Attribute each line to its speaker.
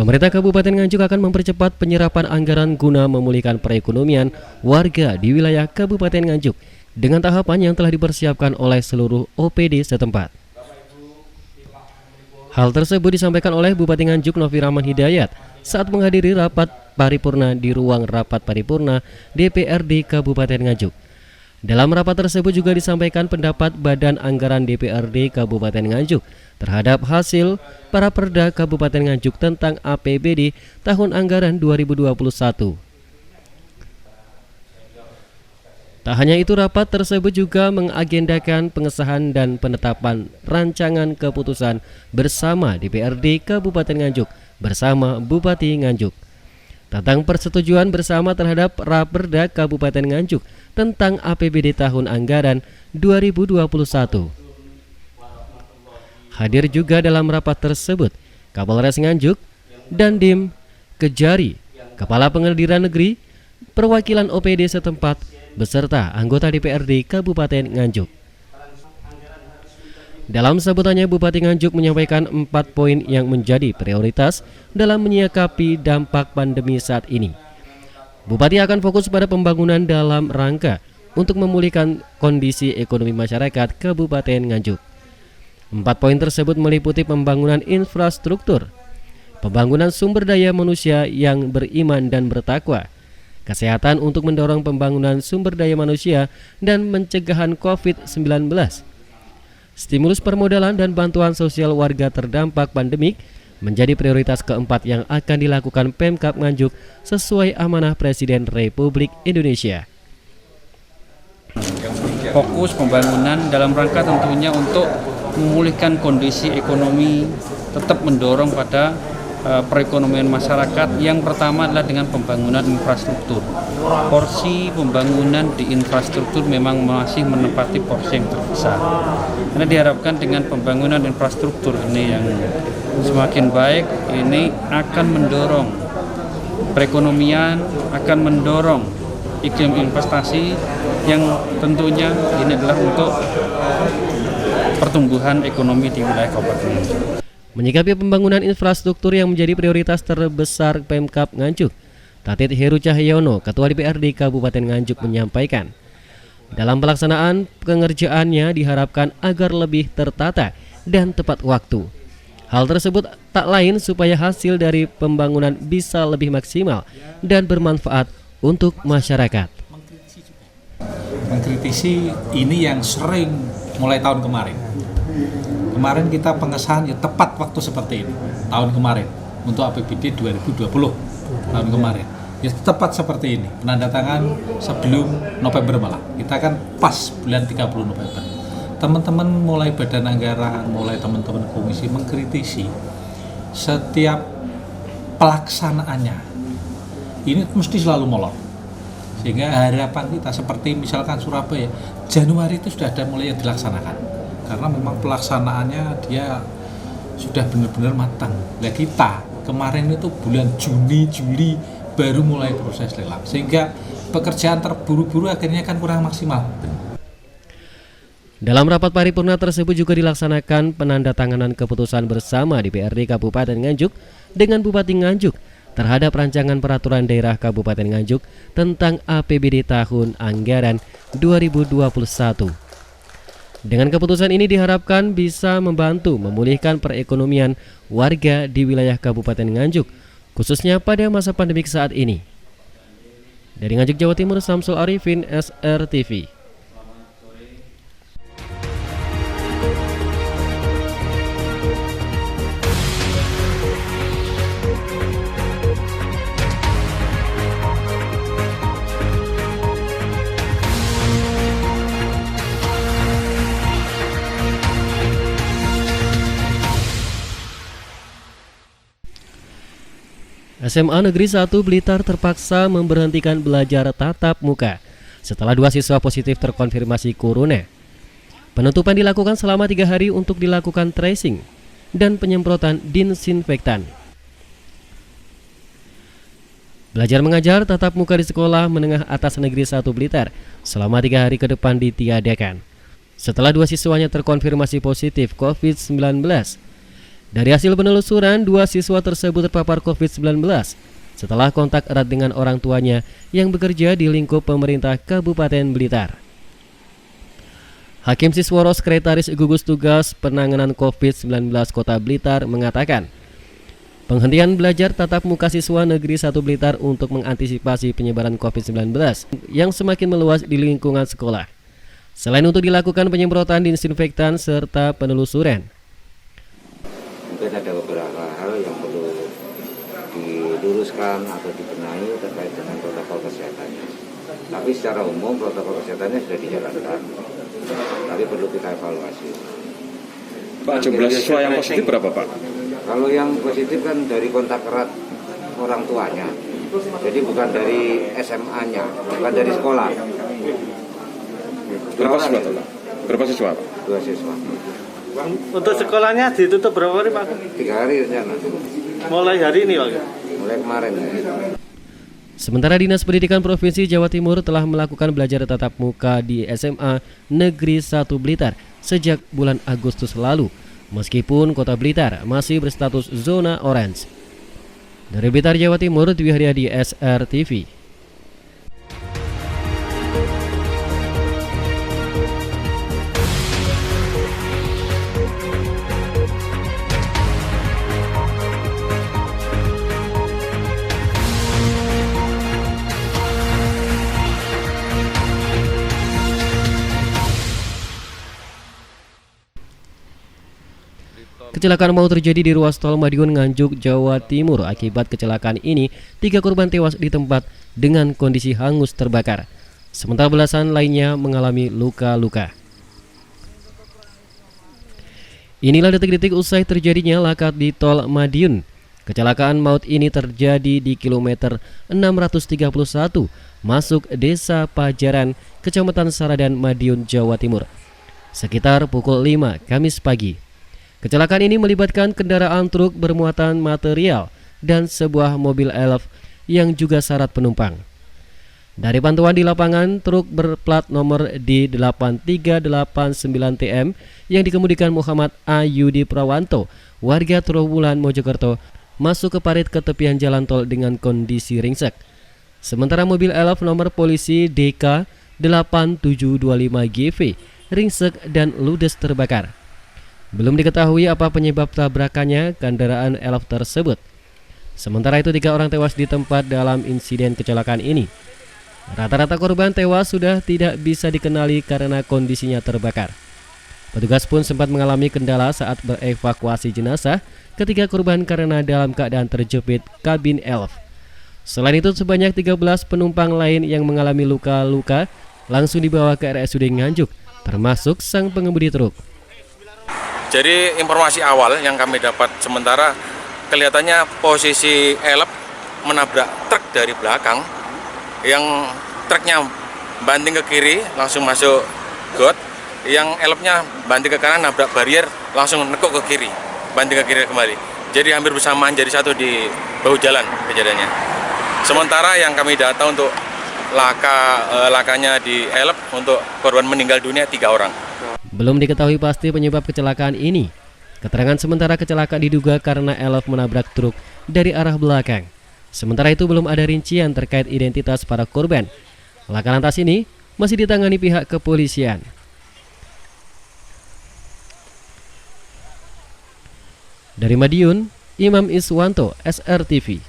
Speaker 1: Pemerintah Kabupaten Nganjuk akan mempercepat penyerapan anggaran guna memulihkan perekonomian warga di wilayah Kabupaten Nganjuk dengan tahapan yang telah dipersiapkan oleh seluruh OPD setempat. Hal tersebut disampaikan oleh Bupati Nganjuk Novi Rahman Hidayat saat menghadiri rapat paripurna di ruang rapat paripurna DPRD Kabupaten Nganjuk. Dalam rapat tersebut juga disampaikan pendapat Badan Anggaran DPRD Kabupaten Nganjuk terhadap hasil Paraperda Kabupaten Nganjuk tentang APBD tahun anggaran 2021. Tak hanya itu, rapat tersebut juga mengagendakan pengesahan dan penetapan rancangan keputusan bersama DPRD Kabupaten Nganjuk bersama Bupati Nganjuk tentang persetujuan bersama terhadap Raperda Kabupaten Nganjuk tentang APBD tahun anggaran 2021. Hadir juga dalam rapat tersebut Kapolres Nganjuk, Dandim, Kejari, Kepala Pengadilan Negeri, perwakilan OPD setempat, beserta anggota DPRD Kabupaten Nganjuk. Dalam sambutannya, Bupati Nganjuk menyampaikan 4 poin yang menjadi prioritas dalam menyikapi dampak pandemi saat ini. Bupati akan fokus pada pembangunan dalam rangka untuk memulihkan kondisi ekonomi masyarakat Kabupaten Nganjuk. 4 poin tersebut meliputi pembangunan infrastruktur, pembangunan sumber daya manusia yang beriman dan bertakwa, kesehatan untuk mendorong pembangunan sumber daya manusia dan pencegahan COVID-19, stimulus permodalan dan bantuan sosial warga terdampak pandemik menjadi prioritas keempat yang akan dilakukan Pemkab Nganjuk sesuai amanah Presiden Republik Indonesia.
Speaker 2: Fokus pembangunan dalam rangka tentunya untuk memulihkan kondisi ekonomi, tetap mendorong pada perekonomian masyarakat. Yang pertama adalah dengan pembangunan infrastruktur. Porsi pembangunan di infrastruktur memang masih menempati porsi yang terbesar. Karena diharapkan dengan pembangunan infrastruktur ini yang semakin baik, ini akan mendorong perekonomian, akan mendorong iklim investasi yang tentunya ini adalah untuk pertumbuhan ekonomi di wilayah Kabupaten Nganjuk.
Speaker 1: Menyikapi pembangunan infrastruktur yang menjadi prioritas terbesar Pemkab Nganjuk, Tatit Heru Cahyono, Ketua DPRD Kabupaten Nganjuk menyampaikan, dalam pelaksanaan pengerjaannya diharapkan agar lebih tertata dan tepat waktu. Hal tersebut tak lain supaya hasil dari pembangunan bisa lebih maksimal dan bermanfaat untuk masyarakat.
Speaker 3: Mengkritisi ini yang sering mulai tahun kemarin. Kemarin kita pengesahan ya tepat waktu seperti ini tahun kemarin untuk APBD 2020 tahun kemarin ya tepat seperti ini, penandatangan sebelum November, malah kita kan pas bulan 30 November. Teman-teman mulai badan anggaran, mulai teman-teman komisi mengkritisi setiap pelaksanaannya ini mesti selalu molor, sehingga harapan kita seperti misalkan Surabaya Januari itu sudah ada mulai yang dilaksanakan karena memang pelaksanaannya dia sudah benar-benar matang. Nah, kita kemarin itu bulan Juni, Juli baru mulai proses lelang, sehingga pekerjaan terburu-buru akhirnya kan kurang maksimal.
Speaker 1: Dalam rapat paripurna tersebut juga dilaksanakan penandatanganan keputusan bersama DPRD Kabupaten Nganjuk dengan Bupati Nganjuk terhadap rancangan peraturan daerah Kabupaten Nganjuk tentang APBD tahun anggaran 2021. Dengan keputusan ini diharapkan bisa membantu memulihkan perekonomian warga di wilayah Kabupaten Nganjuk, khususnya pada masa pandemik saat ini. Dari Nganjuk, Jawa Timur, Samsul Arifin, SRTV. SMA Negeri 1 Blitar terpaksa memberhentikan belajar tatap muka setelah 2 siswa positif terkonfirmasi corona. Penutupan dilakukan selama 3 hari untuk dilakukan tracing dan penyemprotan disinfektan. Belajar mengajar tatap muka di sekolah menengah atas Negeri 1 Blitar selama 3 hari ke depan ditiadakan setelah 2 siswanya terkonfirmasi positif COVID-19. Dari hasil penelusuran, 2 siswa tersebut terpapar COVID-19 setelah kontak erat dengan orang tuanya yang bekerja di lingkup pemerintah Kabupaten Blitar. Hakim Sisworo, Sekretaris Gugus Tugas Penanganan COVID-19 Kota Blitar mengatakan, penghentian belajar tatap muka siswa Negeri 1 Blitar untuk mengantisipasi penyebaran COVID-19 yang semakin meluas di lingkungan sekolah. Selain untuk dilakukan penyemprotan disinfektan serta penelusuran.
Speaker 4: Mungkin ada beberapa hal yang perlu diluruskan atau dibenahi terkait dengan protokol kesehatannya. Tapi secara umum protokol kesehatannya sudah dijalankan, tapi perlu kita evaluasi.
Speaker 5: Pak, jumlah siswa yang positif berapa, Pak?
Speaker 4: Kalau yang positif kan dari kontak erat orang tuanya, jadi bukan dari SMA-nya, bukan dari sekolah.
Speaker 5: Berapa siswa, Pak? Berapa siswa, Pak?
Speaker 4: 2 siswa.
Speaker 6: Untuk sekolahnya ditutup berapa hari, Pak?
Speaker 4: 3 hari rencana.
Speaker 6: Mulai hari ini, Pak?
Speaker 4: Mulai kemarin.
Speaker 1: Sementara Dinas Pendidikan Provinsi Jawa Timur telah melakukan belajar tatap muka di SMA Negeri 1 Blitar sejak bulan Agustus lalu, meskipun Kota Blitar masih berstatus zona orange. Dari Blitar, Jawa Timur, Dwi Haryadi, SRTV. Kecelakaan maut terjadi di ruas tol Madiun, Nganjuk, Jawa Timur. Akibat kecelakaan ini, 3 korban tewas di tempat dengan kondisi hangus terbakar. Sementara belasan lainnya mengalami luka-luka. Inilah detik-detik usai terjadinya laka di tol Madiun. Kecelakaan maut ini terjadi di kilometer 631 masuk Desa Pajaran, Kecamatan Saradan, Madiun, Jawa Timur, sekitar pukul 5 Kamis pagi. Kecelakaan ini melibatkan kendaraan truk bermuatan material dan sebuah mobil elf yang juga syarat penumpang. Dari pantauan di lapangan, truk berplat nomor D8389TM yang dikemudikan Muhammad Ayudi Prawanto, warga Trowulan, Mojokerto, masuk ke parit ke tepian jalan tol dengan kondisi ringsek. Sementara mobil elf nomor polisi DK8725GV ringsek dan ludes terbakar. Belum diketahui apa penyebab tabrakannya kendaraan elf tersebut. Sementara itu 3 orang tewas di tempat dalam insiden kecelakaan ini. Rata-rata korban tewas sudah tidak bisa dikenali karena kondisinya terbakar. Petugas pun sempat mengalami kendala saat berevakuasi jenazah ketika korban karena dalam keadaan terjepit kabin elf. Selain itu sebanyak 13 penumpang lain yang mengalami luka-luka langsung dibawa ke RSUD Nganjuk, termasuk sang pengemudi truk.
Speaker 5: Jadi informasi awal yang kami dapat sementara kelihatannya posisi elf menabrak truk dari belakang, yang truknya banting ke kiri langsung masuk got, yang elfnya banting ke kanan nabrak barier langsung nekuk ke kiri, banting ke kiri kembali. Jadi hampir bersamaan jadi satu di bahu jalan kejadiannya. Sementara yang kami data untuk lakanya di elf untuk korban meninggal dunia 3 orang.
Speaker 1: Belum diketahui pasti penyebab kecelakaan ini. Keterangan sementara kecelakaan diduga karena elf menabrak truk dari arah belakang. Sementara itu belum ada rincian terkait identitas para korban. Laka lantas ini masih ditangani pihak kepolisian. Dari Madiun, Imam Iswanto, SRTV.